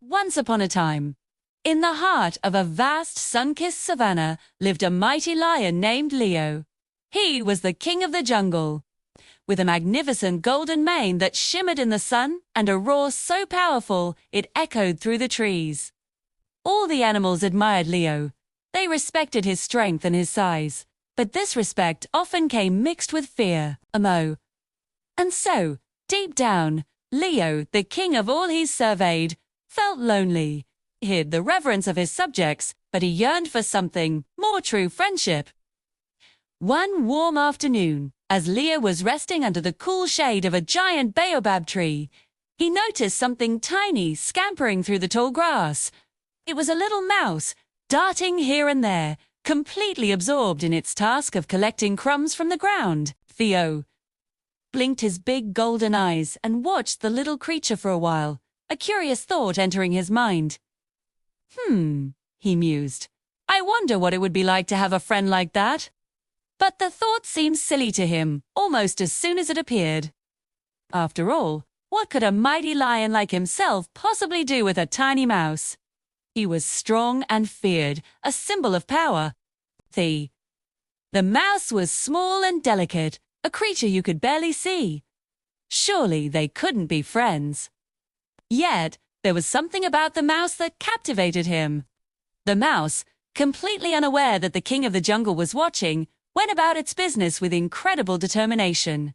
Once upon a time, in the heart of a vast sun-kissed savannah lived a mighty lion named Leo. He was the king of the jungle, with a magnificent golden mane that shimmered in the sun and a roar so powerful it echoed through the trees. All the animals admired Leo. They respected his strength and his size, but this respect often came mixed with fear, And so, deep down, Leo, the king of all he surveyed, felt lonely. He hid the reverence of his subjects, but he yearned for something more: true friendship. One warm afternoon, as Leo was resting under the cool shade of a giant baobab tree, he noticed something tiny scampering through the tall grass. It was a little mouse, darting here and there, completely absorbed in its task of collecting crumbs from the ground. Theo blinked his big golden eyes and watched the little creature for a while, a curious thought entering his mind. He mused. I wonder what it would be like to have a friend like that. But the thought seemed silly to him almost as soon as it appeared. After all, what could a mighty lion like himself possibly do with a tiny mouse? He was strong and feared, a symbol of power. The mouse was small and delicate, a creature you could barely see. Surely they couldn't be friends. Yet, there was something about the mouse that captivated him. The mouse, completely unaware that the king of the jungle was watching, went about its business with incredible determination.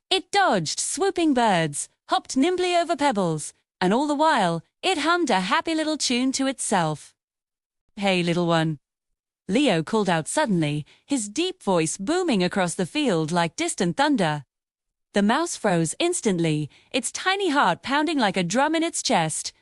It dodged swooping birds, hopped nimbly over pebbles, and all the while, it hummed a happy little tune to itself. Hey, little one. Leo called out suddenly, his deep voice booming across the field like distant thunder. The mouse froze instantly, its tiny heart pounding like a drum in its chest.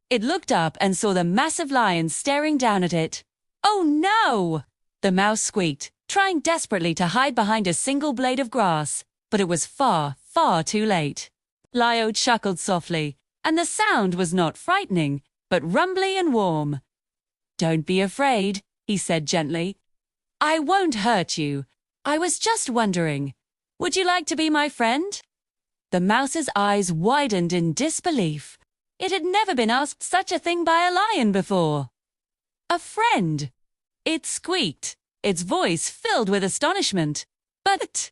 It looked up and saw the massive lion staring down at it. Oh no! The mouse squeaked, trying desperately to hide behind a single blade of grass, but it was far, far too late. Leo chuckled softly, and the sound was not frightening, but rumbly and warm. Don't be afraid, he said gently. I won't hurt you. I was just wondering, would you like to be my friend? The mouse's eyes widened in disbelief. It had never been asked such a thing by a lion before. A friend? It squeaked, its voice filled with astonishment. But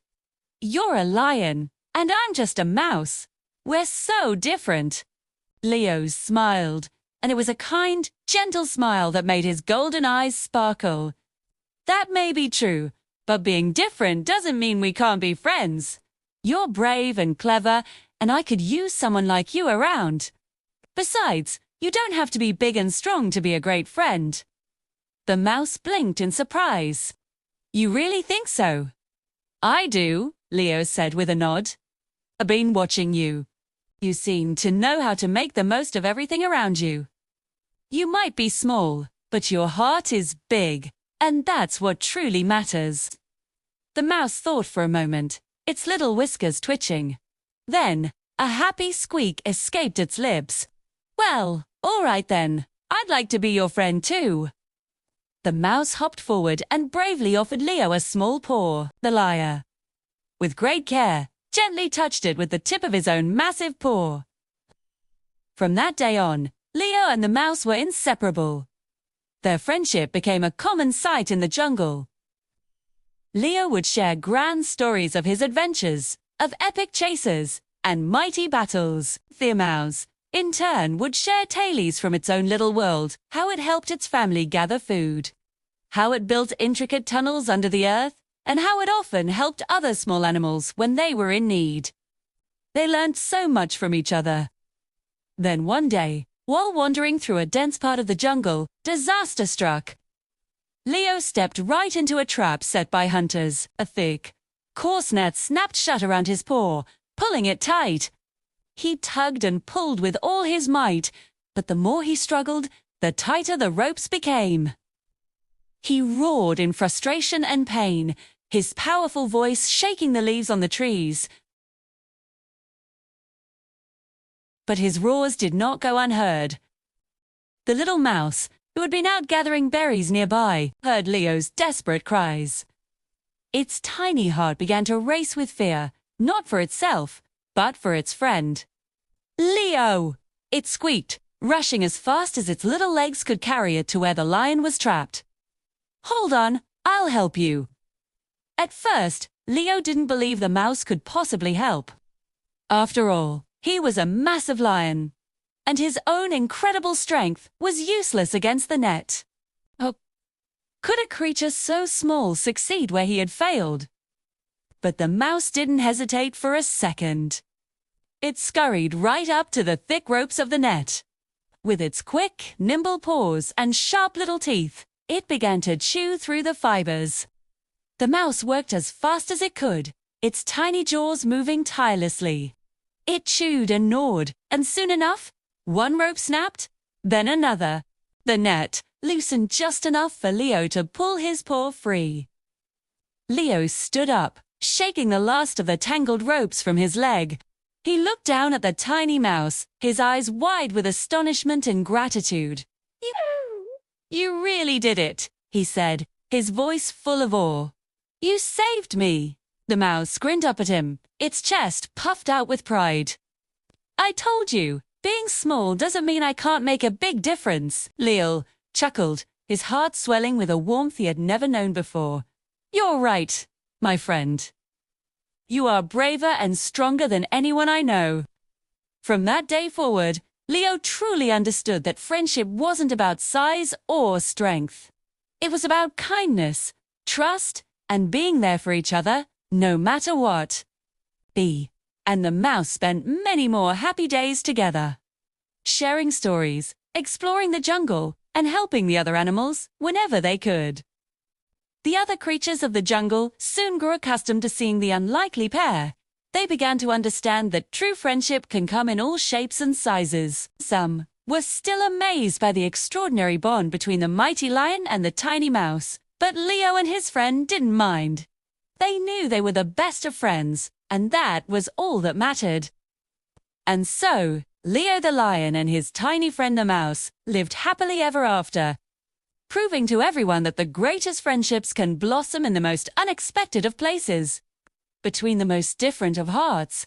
you're a lion, and I'm just a mouse. We're so different. Leo smiled, and it was a kind, gentle smile that made his golden eyes sparkle. That may be true, but being different doesn't mean we can't be friends. You're brave and clever, and I could use someone like you around. Besides, you don't have to be big and strong to be a great friend. The mouse blinked in surprise. You really think so? I do, Leo said with a nod. I've been watching you. You seem to know how to make the most of everything around you. You might be small, but your heart is big, and that's what truly matters. The mouse thought for a moment, its little whiskers twitching. Then, a happy squeak escaped its lips. Well, all right then, I'd like to be your friend too. The mouse hopped forward and bravely offered Leo a small paw. The lion, with great care, gently touched it with the tip of his own massive paw. From that day on, Leo and the mouse were inseparable. Their friendship became a common sight in the jungle. Leo would share grand stories of his adventures, of epic chases, and mighty battles. The mouse, in turn, would share tales from its own little world, how it helped its family gather food, how it built intricate tunnels under the earth, and how it often helped other small animals when they were in need. They learned so much from each other. Then one day, while wandering through a dense part of the jungle, disaster struck. Leo stepped right into a trap set by hunters. A thick, coarse net snapped shut around his paw, pulling it tight. He tugged and pulled with all his might, but the more he struggled, the tighter the ropes became. He roared in frustration and pain, his powerful voice shaking the leaves on the trees. But his roars did not go unheard. The little mouse, who had been out gathering berries nearby, heard Leo's desperate cries. Its tiny heart began to race with fear, not for itself, but for its friend. Leo! It squeaked, rushing as fast as its little legs could carry it to where the lion was trapped. "Hold on, I'll help you." At first, Leo didn't believe the mouse could possibly help. After all, he was a massive lion, and his own incredible strength was useless against the net. Oh, could a creature so small succeed where he had failed? But the mouse didn't hesitate for a second. It scurried right up to the thick ropes of the net. With its quick, nimble paws and sharp little teeth, it began to chew through the fibers. The mouse worked as fast as it could, its tiny jaws moving tirelessly. It chewed and gnawed, and soon enough, one rope snapped, then another. The net loosened just enough for Leo to pull his paw free. Leo stood up, shaking the last of the tangled ropes from his leg. He looked down at the tiny mouse, his eyes wide with astonishment and gratitude. You really did it," he said, his voice full of awe. "You saved me." The mouse grinned up at him, its chest puffed out with pride. "I told you, being small doesn't mean I can't make a big difference," Leo chuckled, his heart swelling with a warmth he had never known before. "You're right, my friend. You are braver and stronger than anyone I know." From that day forward, Leo truly understood that friendship wasn't about size or strength. It was about kindness, trust, and being there for each other, no matter what. He and the mouse spent many more happy days together, sharing stories, exploring the jungle, and helping the other animals whenever they could. The other creatures of the jungle soon grew accustomed to seeing the unlikely pair. They began to understand that true friendship can come in all shapes and sizes. Some were still amazed by the extraordinary bond between the mighty lion and the tiny mouse, but Leo and his friend didn't mind. They knew they were the best of friends, and that was all that mattered. And so, Leo the lion and his tiny friend the mouse lived happily ever after, proving to everyone that the greatest friendships can blossom in the most unexpected of places, between the most different of hearts.